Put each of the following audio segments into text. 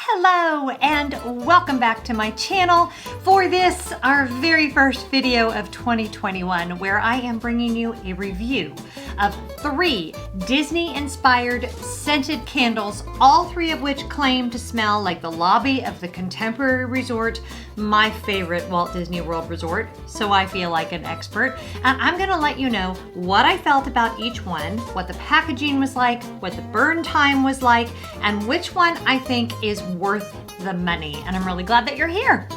Hello and welcome back to my channel for this, our very first video of 2021, where I am bringing you a review of 3 Disney-inspired scented candles, all 3 of which claim to smell like the lobby of the Contemporary Resort, my favorite Walt Disney World resort, so I feel like an expert. And I'm gonna let you know what I felt about each one, what the packaging was like, what the burn time was like, and which one I think is worth the money. And I'm really glad that you're here.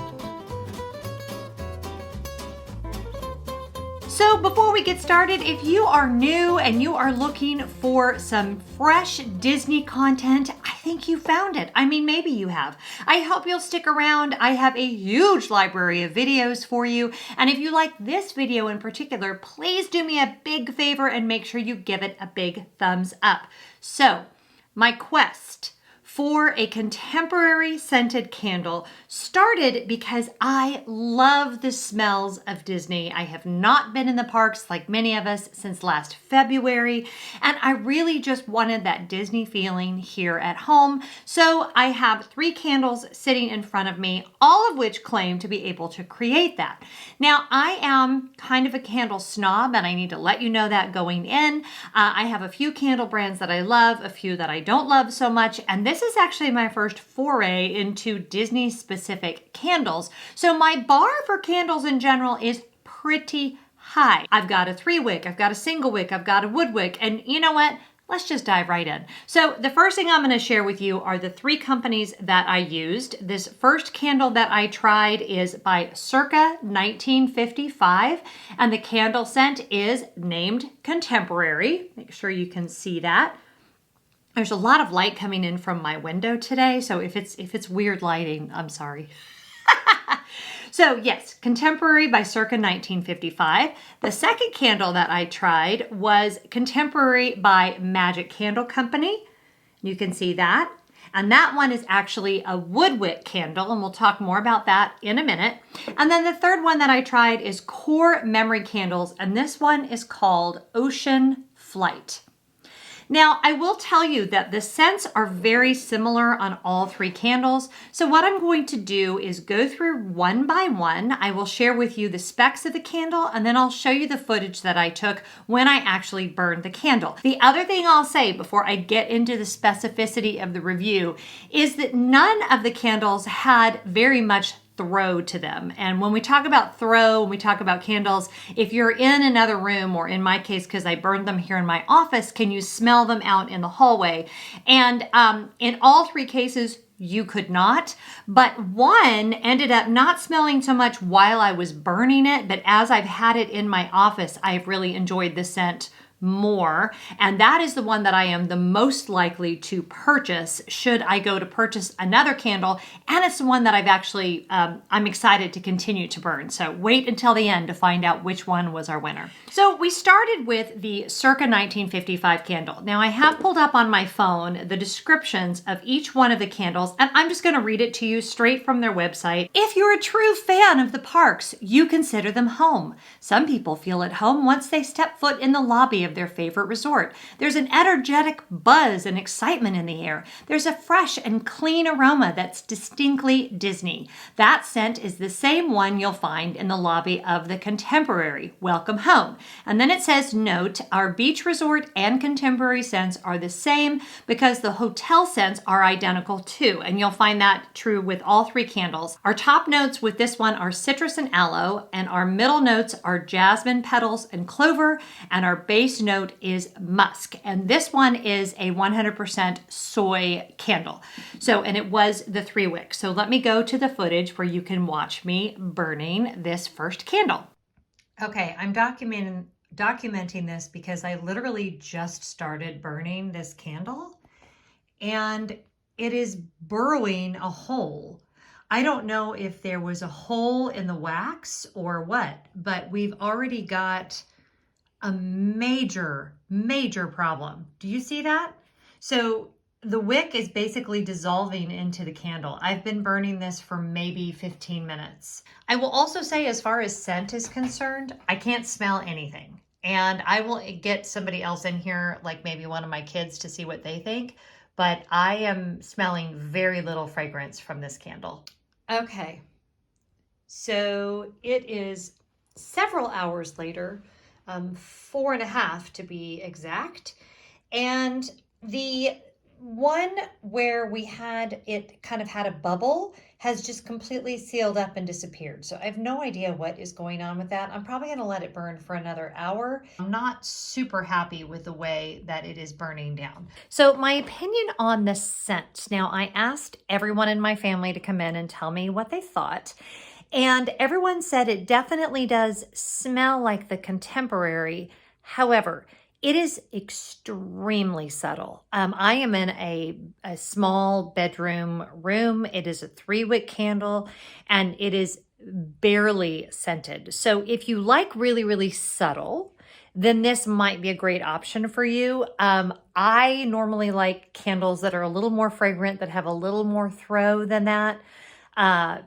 So before we get started, if you are new and you are looking for some fresh Disney content, I think you found it. I mean, maybe you have. I hope you'll stick around. I have a huge library of videos for you. And if you like this video in particular, please do me a big favor and make sure you give it a big thumbs up. So, my quest for a contemporary scented candle started because I love the smells of Disney. I have not been in the parks like many of us since last February, and I really just wanted that Disney feeling here at home. So I have 3 candles sitting in front of me, all of which claim to be able to create that. Now, I am kind of a candle snob, and I need to let you know that going in. I have a few candle brands that I love, a few that I don't love so much, and this is actually my first foray into Disney specific candles. So my bar for candles in general is pretty high. I've got a 3-wick, I've got a single wick, I've got a wood wick, and you know what? Let's just dive right in. So the first thing I'm going to share with you are the 3 companies that I used. This first candle that I tried is by Circa 1955, and the candle scent is named Contemporary. Make sure you can see that. There's a lot of light coming in from my window today, so if it's weird lighting, I'm sorry. So yes, Contemporary by Circa 1955. The second candle that I tried was Contemporary by Magic Candle Company. You can see that. And that one is actually a wood wick candle, and we'll talk more about that in a minute. And then the third one that I tried is Core Memory Candles, and this one is called Ocean Flight. Now, I will tell you that the scents are very similar on all 3 candles. So what I'm going to do is go through one by one. I will share with you the specs of the candle, and then I'll show you the footage that I took when I actually burned the candle. The other thing I'll say before I get into the specificity of the review is that none of the candles had very much throw to them. And when we talk about throw, when we talk about candles, if you're in another room, or in my case, because I burned them here in my office, can you smell them out in the hallway? And in all 3 cases, you could not, but one ended up not smelling so much while I was burning it, but as I've had it in my office, I've really enjoyed the scent more, and that is the one that I am the most likely to purchase should I go to purchase another candle, and it's the one that I've actually I'm excited to continue to burn. So wait until the end to find out which one was our winner. So we started with the Circa 1955 candle. Now I have pulled up on my phone the descriptions of each one of the candles, and I'm just going to read it to you straight from their website. If you're a true fan of the parks, you consider them home. Some people feel at home once they step foot in the lobby of their favorite resort. There's an energetic buzz and excitement in the air. There's a fresh and clean aroma that's distinctly Disney. That scent is the same one you'll find in the lobby of the Contemporary. Welcome home. And then it says, note, our beach resort and Contemporary scents are the same because the hotel scents are identical too. And you'll find that true with all 3 candles. Our top notes with this one are citrus and aloe, and our middle notes are jasmine petals and clover, and our base note is musk. And this one is a 100% soy candle. So, and it was the 3-wick. So let me go to the footage where you can watch me burning this first candle. Okay, I'm documenting this because I literally just started burning this candle, and it is burrowing a hole. I don't know if there was a hole in the wax or what, but we've already got a major problem. Do you see that? So the wick is basically dissolving into the candle. I've been burning this for maybe 15 minutes. I will also say, as far as scent is concerned, I can't smell anything. And I will get somebody else in here, like maybe one of my kids, to see what they think. but I am smelling very little fragrance from this candle. Okay, so it is several hours later, 4.5 to be exact. And the one where we had it kind of had a bubble has just completely sealed up and disappeared. So I have no idea what is going on with that. I'm probably going to let it burn for another hour. I'm not super happy with the way that it is burning down. So my opinion on the scent. Now, I asked everyone in my family to come in and tell me what they thought. And everyone said it definitely does smell like the Contemporary. However, it is extremely subtle. I am in a small bedroom room. It is a 3-wick candle and it is barely scented. So if you like really, really subtle, then this might be a great option for you. I normally like candles that are a little more fragrant, that have a little more throw than that.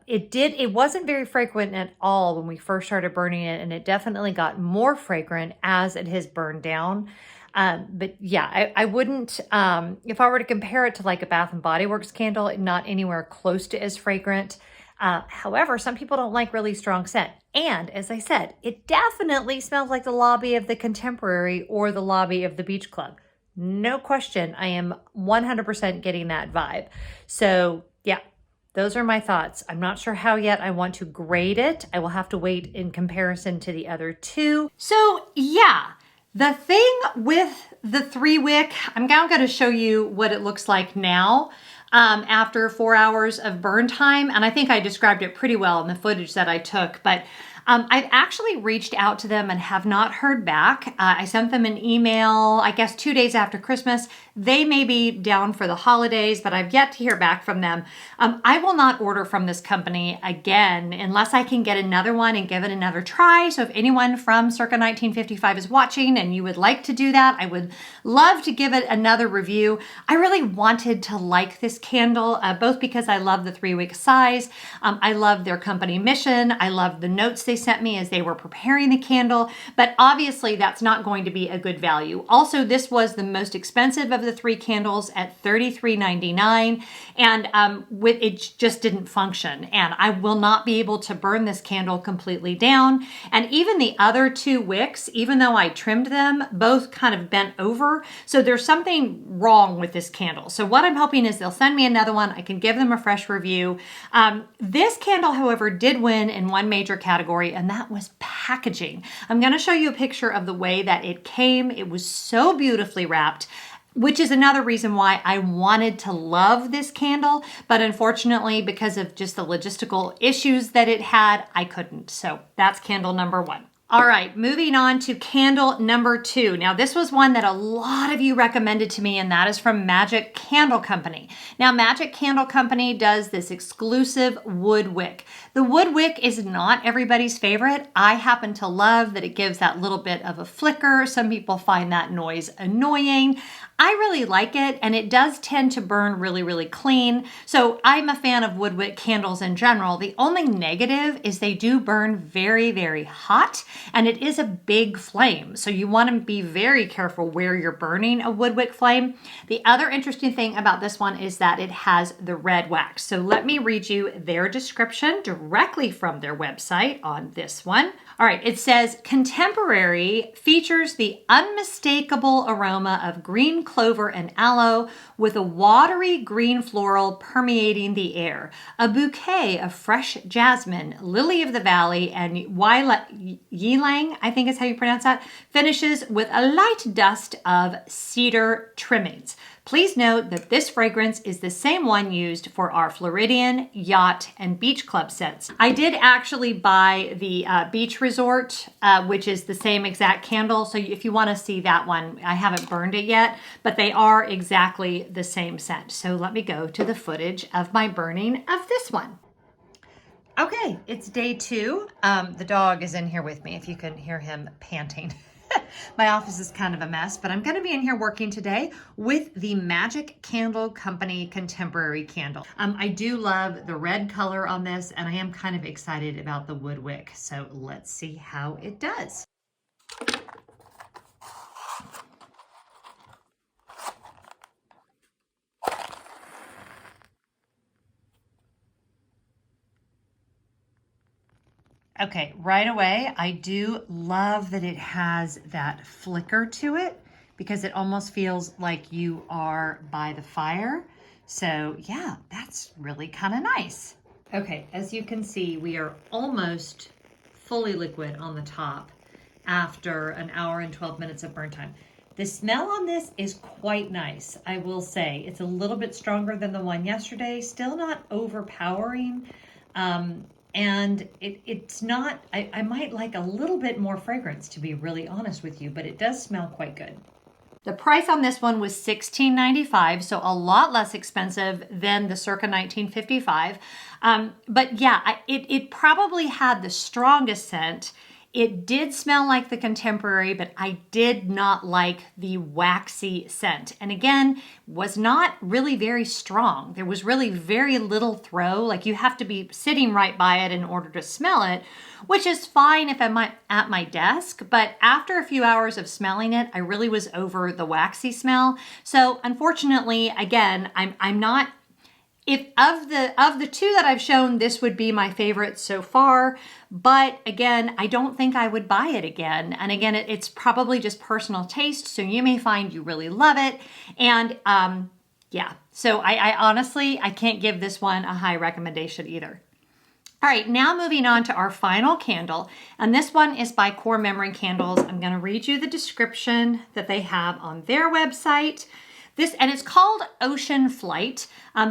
It wasn't very fragrant at all when we first started burning it, and it definitely got more fragrant as it has burned down. But yeah, I wouldn't, if I were to compare it to like a Bath and Body Works candle, not anywhere close to as fragrant. However, some people don't like really strong scent. And as I said, it definitely smells like the lobby of the Contemporary or the lobby of the Beach Club. No question. I am 100% getting that vibe. So yeah. Those are my thoughts. I'm not sure how yet I want to grade it. I will have to wait in comparison to the other two. So yeah, the thing with the 3-wick, I'm now going to show you what it looks like now after 4 hours of burn time. And I think I described it pretty well in the footage that I took, but I've actually reached out to them and have not heard back. I sent them an email, I guess 2 days after Christmas. They may be down for the holidays, but I've yet to hear back from them. I will not order from this company again unless I can get another one and give it another try. So if anyone from Circa 1955 is watching and you would like to do that, I would love to give it another review. I really wanted to like this candle, both because I love the 3-wick size. I love their company mission. I love the notes they sent me as they were preparing the candle, but obviously that's not going to be a good value. Also, this was the most expensive of the 3 candles at $33.99, and it just didn't function. And I will not be able to burn this candle completely down. And even the other 2 wicks, even though I trimmed them, both kind of bent over. So there's something wrong with this candle. So what I'm hoping is they'll send me another one. I can give them a fresh review. This candle, however, did win in one major category, and that was packaging. I'm going to show you a picture of the way that it came. It was so beautifully wrapped, which is another reason why I wanted to love this candle, but unfortunately, because of just the logistical issues that it had, I couldn't. So that's candle number 1. All right, moving on to candle number 2. Now, this was one that a lot of you recommended to me, and that is from Magic Candle Company. Now, Magic Candle Company does this exclusive wood wick. The wood wick is not everybody's favorite. I happen to love that it gives that little bit of a flicker. Some people find that noise annoying. I really like it, and it does tend to burn really, really clean. So I'm a fan of wood wick candles in general. The only negative is they do burn very, very hot, and it is a big flame. So you want to be very careful where you're burning a wood wick flame. The other interesting thing about this one is that it has the red wax. So let me read you their description directly from their website on this one. All right, it says, Contemporary features the unmistakable aroma of green clover and aloe with a watery green floral permeating the air. A bouquet of fresh jasmine, lily of the valley, and ylang, I think is how you pronounce that, finishes with a light dust of cedar trimmings. Please note that this fragrance is the same one used for our Floridian, Yacht, and Beach Club scents. I did actually buy the Beach Resort, which is the same exact candle. So if you want to see that one, I haven't burned it yet, but they are exactly the same scent. So let me go to the footage of my burning of this one. Okay, it's day 2. The dog is in here with me, if you can hear him panting. My office is kind of a mess, but I'm going to be in here working today with the Magic Candle Company Contemporary Candle. I do love the red color on this, and I am kind of excited about the wood wick. So let's see how it does. Okay, right away, I do love that it has that flicker to it because it almost feels like you are by the fire. So yeah, that's really kind of nice. Okay, as you can see, we are almost fully liquid on the top after an hour and 12 minutes of burn time. The smell on this is quite nice, I will say. It's a little bit stronger than the one yesterday, still not overpowering. And it's not, I might like a little bit more fragrance, to be really honest with you, but it does smell quite good. The price on this one was $16.95, so a lot less expensive than the Circa 1955. But yeah, it probably had the strongest scent. It did smell like the Contemporary, but I did not like the waxy scent. And again, was not really very strong. There was really very little throw. Like you have to be sitting right by it in order to smell it, which is fine if I'm at my desk. But after a few hours of smelling it, I really was over the waxy smell. So unfortunately, again, I'm not. If of the two that I've shown, this would be my favorite so far. But again, I don't think I would buy it again. And again, it's probably just personal taste. So you may find you really love it. And yeah, so I honestly, I can't give this one a high recommendation either. All right, now moving on to our final candle. And this one is by Core Memory Candles. I'm going to read you the description that they have on their website. And it's called Ocean Flight.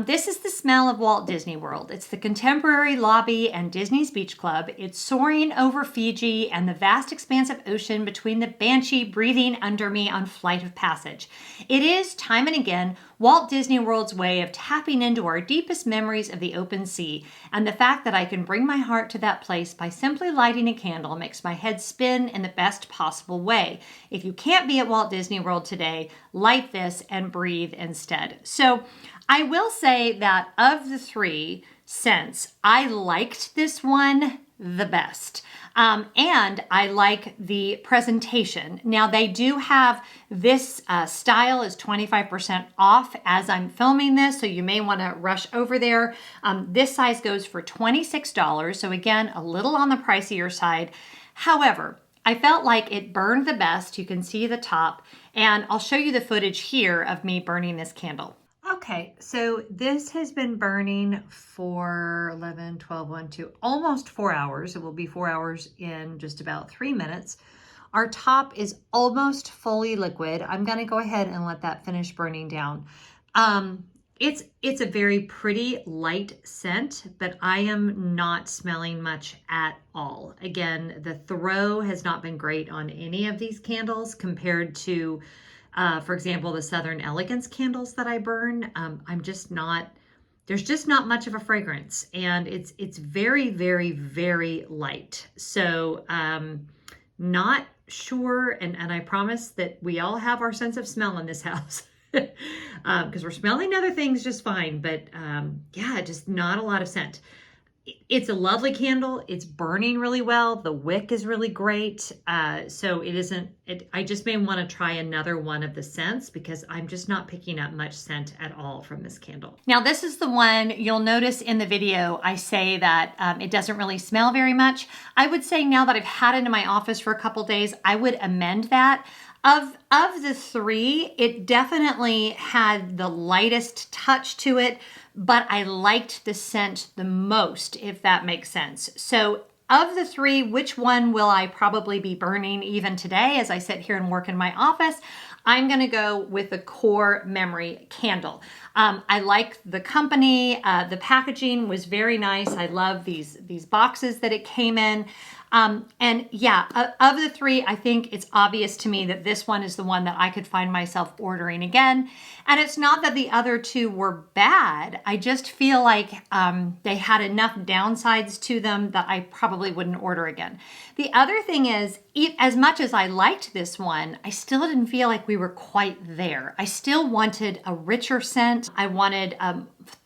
This is the smell of Walt Disney World. It's the contemporary lobby and Disney's Beach Club. It's soaring over Fiji and the vast expanse of ocean between the Banshee breathing under me on Flight of Passage. It is, time and again, Walt Disney World's way of tapping into our deepest memories of the open sea, and the fact that I can bring my heart to that place by simply lighting a candle makes my head spin in the best possible way. If you can't be at Walt Disney World today, light this and breathe instead. So I will say that of the three scents, I liked this one the best. And I like the presentation. Now they do have this style is 25% off as I'm filming this, so you may want to rush over there. This size goes for $26, so again, a little on the pricier side. However, I felt like it burned the best. You can see the top, and I'll show you the footage here of me burning this candle. Okay, so this has been burning for 11, 12, 1, 2, almost 4 hours. It will be 4 hours in just about 3 minutes. Our top is almost fully liquid. I'm gonna go ahead and let that finish burning down. It's a very pretty light scent, but I am not smelling much at all. Again, the throw has not been great on any of these candles compared to for example, the Southern Elegance candles that I burn. There's just not much of a fragrance, and it's very, very, very light. So not sure, and I promise that we all have our sense of smell in this house. Because we're smelling other things just fine, but yeah, just not a lot of scent. It's a lovely candle. It's burning really well. The wick is really great. So it isn't, I just may want to try another one of the scents because I'm just not picking up much scent at all from this candle. Now this is the one you'll notice in the video. I say that it doesn't really smell very much. I would say now that I've had it in my office for a couple days, I would amend that. Of the three, it definitely had the lightest touch to it, but I liked the scent the most, if that makes sense. So of the three, which one will I probably be burning even today as I sit here and work in my office? I'm gonna go with the Core Memory candle. I like the company. The packaging was very nice. I love these boxes that it came in. And yeah, of the three, I think it's obvious to me that this one is the one that I could find myself ordering again. And it's not that the other two were bad. I just feel like they had enough downsides to them that I probably wouldn't order again. The other thing is, as much as I liked this one, I still didn't feel like we were quite there. I still wanted a richer scent. I wanted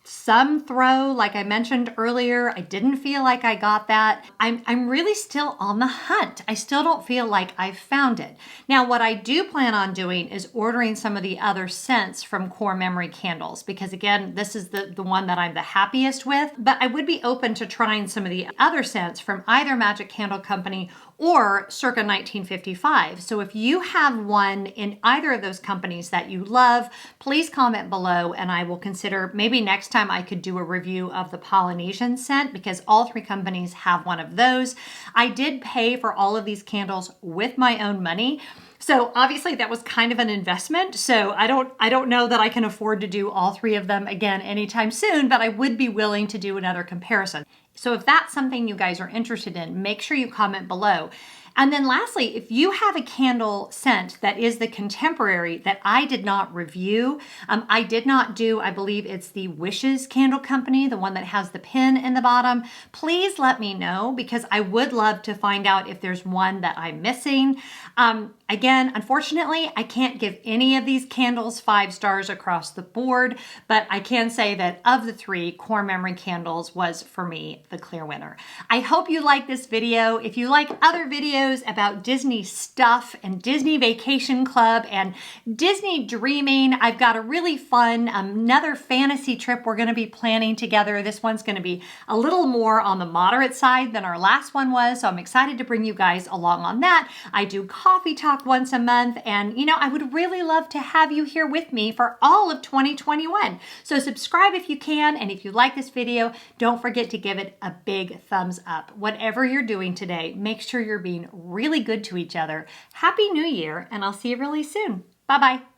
some throw, like I mentioned earlier. I didn't feel like I got that. I'm really still on the hunt. I still don't feel like I've found it. Now, what I do plan on doing is ordering some of the other scents from Core Memory Candles, because again, this is the one that I'm the happiest with, but I would be open to trying some of the other scents from either Magic Candle Company or Circa 1955. So if you have one in either of those companies that you love, please comment below and I will consider maybe next time I could do a review of the Polynesian scent, because all three companies have one of those. I did pay for all of these candles with my own money. So obviously that was kind of an investment. So I don't know that I can afford to do all three of them again anytime soon, but I would be willing to do another comparison. So if that's something you guys are interested in, make sure you comment below. And then lastly, if you have a candle scent that is the contemporary that I did not review, I did not do, I believe it's the Wishes Candle Company, the one that has the pin in the bottom, please let me know, because I would love to find out if there's one that I'm missing. Again, unfortunately, I can't give any of these candles 5 stars across the board, but I can say that of the 3, Core Memory Candles was, for me, the clear winner. I hope you like this video. If you like other videos about Disney stuff and Disney Vacation Club and Disney dreaming, I've got a really fun, another fantasy trip we're going to be planning together. This one's going to be a little more on the moderate side than our last one was, so I'm excited to bring you guys along on that. I do coffee talk once a month, and I would really love to have you here with me for all of 2021. So subscribe if you can, and if you like this video, don't forget to give it a big thumbs up. Whatever you're doing today, make sure you're being really good to each other. Happy New Year, and I'll see you really soon. Bye-bye.